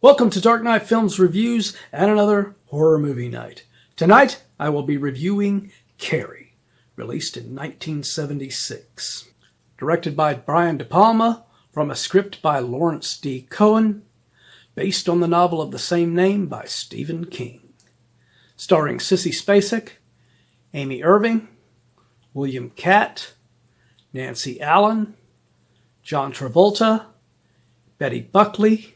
Welcome to Dark Knight Films Reviews and another horror movie night. Tonight, I will be reviewing Carrie, released in 1976. Directed by Brian DePalma, from a script by Lawrence D. Cohen, based on the novel of the same name by Stephen King. Starring Sissy Spacek, Amy Irving, William Katt, Nancy Allen, John Travolta, Betty Buckley,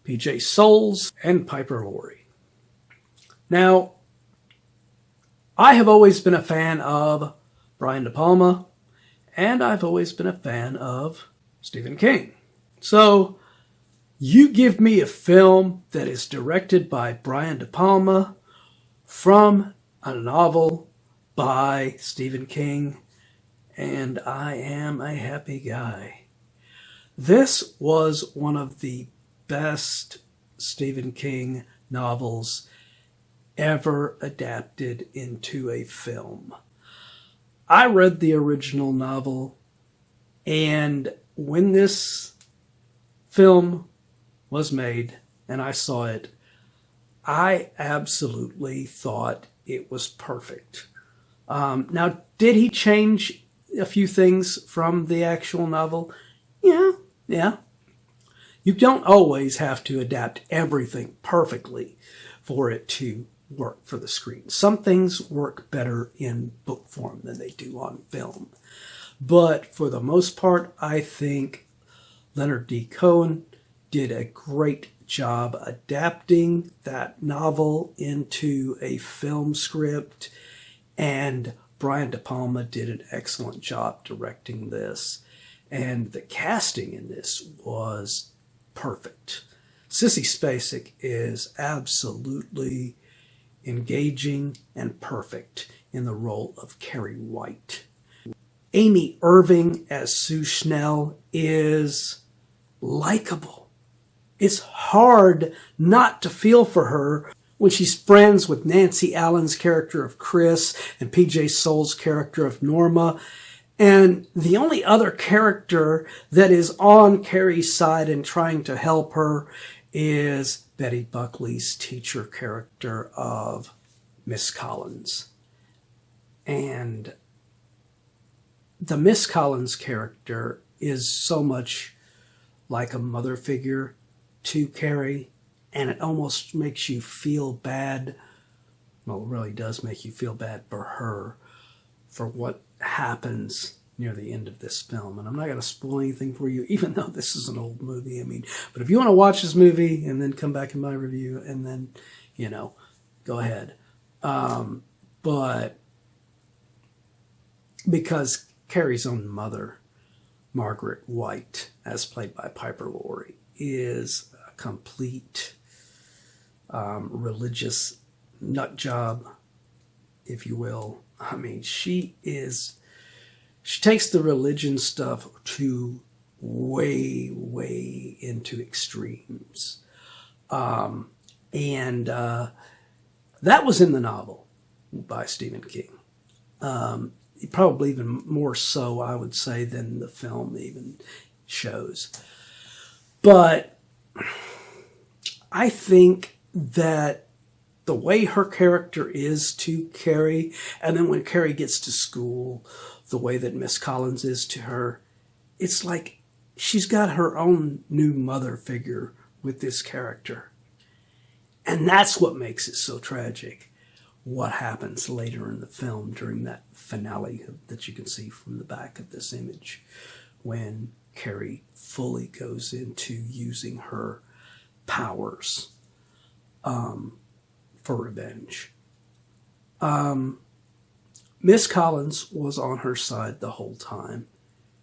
PJ Soles, and Piper Laurie. Now, I have always been a fan of Brian DePalma, and I've always been a fan of Stephen King. So, you give me a film that is directed by Brian DePalma from a novel by Stephen King, and I am a happy guy. This was one of the best Stephen King novels ever adapted into a film. I read the original novel, and when this film was made and I saw it, I absolutely thought it was perfect. Now, did he change a few things from the actual novel? Yeah. You don't always have to adapt everything perfectly for it to work for the screen. Some things work better in book form than they do on film. But for the most part, I think Leonard D. Cohen did a great job adapting that novel into a film script, and Brian DePalma did an excellent job directing this. And the casting in this was perfect. Sissy Spacek is absolutely engaging and perfect in the role of Carrie White. Amy Irving as Sue Schnell is likable. It's hard not to feel for her when she's friends with Nancy Allen's character of Chris and PJ Soles' character of Norma. And the only other character that is on Carrie's side and trying to help her is Betty Buckley's teacher character of Miss Collins. And the Miss Collins character is so much like a mother figure to Carrie, and it almost makes you feel bad. Well, it really does make you feel bad for her, for what happens near the end of this film. And I'm not going to spoil anything for you, even though this is an old movie. But if you want to watch this movie and then come back in my review and then, go ahead. But because Carrie's own mother, Margaret White, as played by Piper Laurie, is a complete religious nut job, if you will. She takes the religion stuff to way, way into extremes. And that was in the novel by Stephen King. Probably even more so, I would say, than the film even shows. But I think that the way her character is to Carrie, and then when Carrie gets to school, the way that Miss Collins is to her, it's like she's got her own new mother figure with this character. And that's what makes it so tragic. What happens later in the film during that finale that you can see from the back of this image, when Carrie fully goes into using her powers for revenge. Miss Collins was on her side the whole time.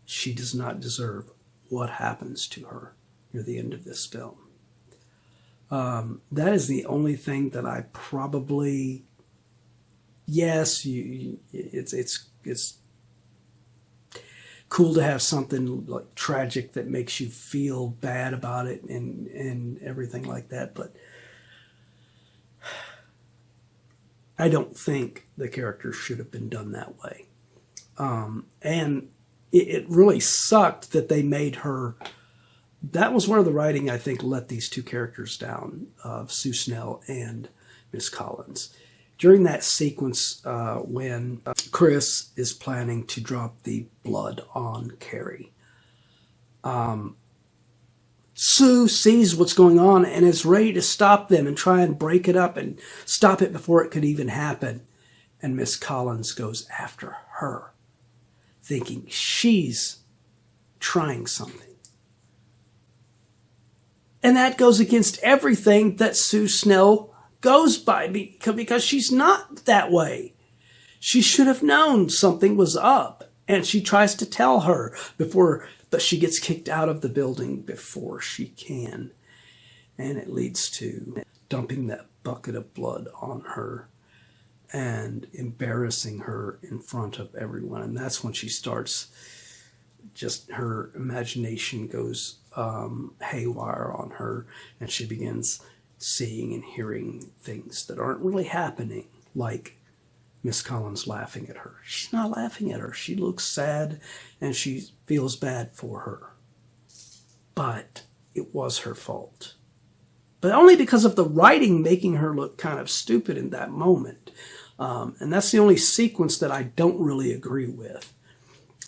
She does not deserve what happens to her near the end of this film. That is the only thing that I probably... Yes, it's cool to have something like tragic that makes you feel bad about it and everything like that, but I don't think the character should have been done that way. And it really sucked that they made her that was where the writing, I think, let these two characters down, of Sue Snell and Miss Collins. During that sequence when Chris is planning to drop the blood on Carrie, Sue sees what's going on and is ready to stop them and try and break it up and stop it before it could even happen. And Miss Collins goes after her, thinking she's trying something. And that goes against everything that Sue Snell goes by, because she's not that way. She should have known something was up, and she tries to tell her but she gets kicked out of the building before she can. And it leads to dumping that bucket of blood on her and embarrassing her in front of everyone. And that's when she starts, just her imagination goes haywire on her, and she begins seeing and hearing things that aren't really happening, like Miss Collins laughing at her. She's not laughing at her. She looks sad and she feels bad for her. But it was her fault. But only because of the writing making her look kind of stupid in that moment. And that's the only sequence that I don't really agree with.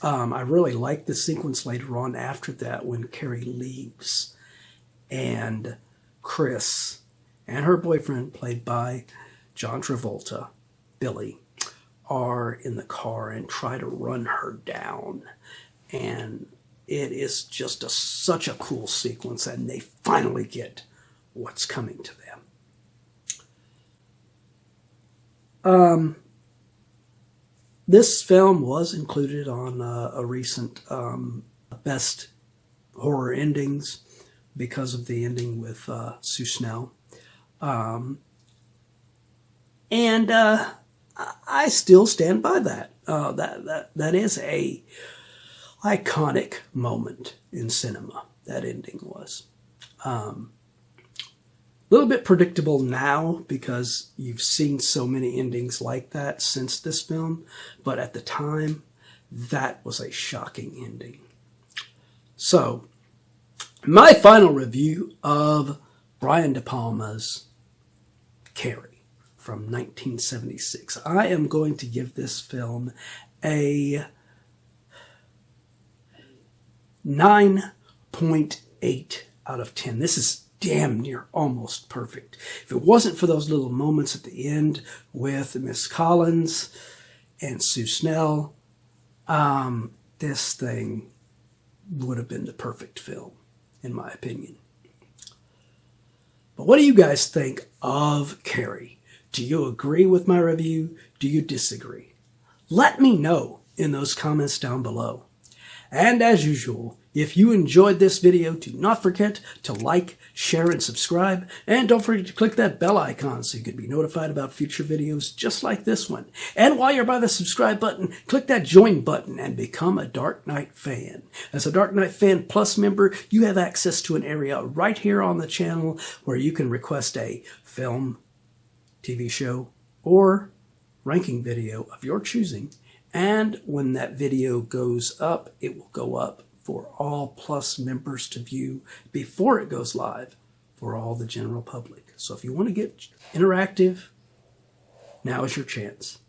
I really like the sequence later on after that when Carrie leaves and Chris and her boyfriend, played by John Travolta, Billy, are in the car and try to run her down. And it is just such a cool sequence, and they finally get what's coming to them. This film was included on a recent Best Horror Endings because of the ending with Sue Snell. And I still stand by that. That is a iconic moment in cinema. That ending was. A little bit predictable now because you've seen so many endings like that since this film, but at the time, that was a shocking ending. So, my final review of Brian De Palma's Carrie from 1976. I am going to give this film a 9.8 out of 10. This is damn near almost perfect. If it wasn't for those little moments at the end with Miss Collins and Sue Snell, this thing would have been the perfect film, in my opinion. But what do you guys think of Carrie? Do you agree with my review? Do you disagree? Let me know in those comments down below. And as usual, if you enjoyed this video, do not forget to like, share, and subscribe. And don't forget to click that bell icon so you can be notified about future videos just like this one. And while you're by the subscribe button, click that join button and become a Dark Knight fan. As a Dark Knight Fan Plus member, you have access to an area right here on the channel where you can request a film, TV show, or ranking video of your choosing. And when that video goes up, it will go up for all Plus members to view before it goes live for all the general public. So if you want to get interactive, now is your chance.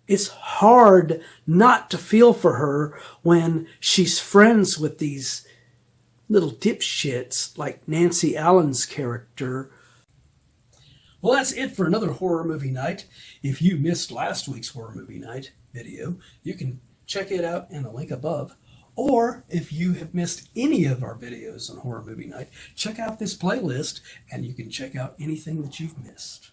It's hard not to feel for her when she's friends with these little dipshits like Nancy Allen's character. Well, that's it for another horror movie night. If you missed last week's horror movie night video, you can check it out in the link above. Or if you have missed any of our videos on horror movie night, check out this playlist and you can check out anything that you've missed.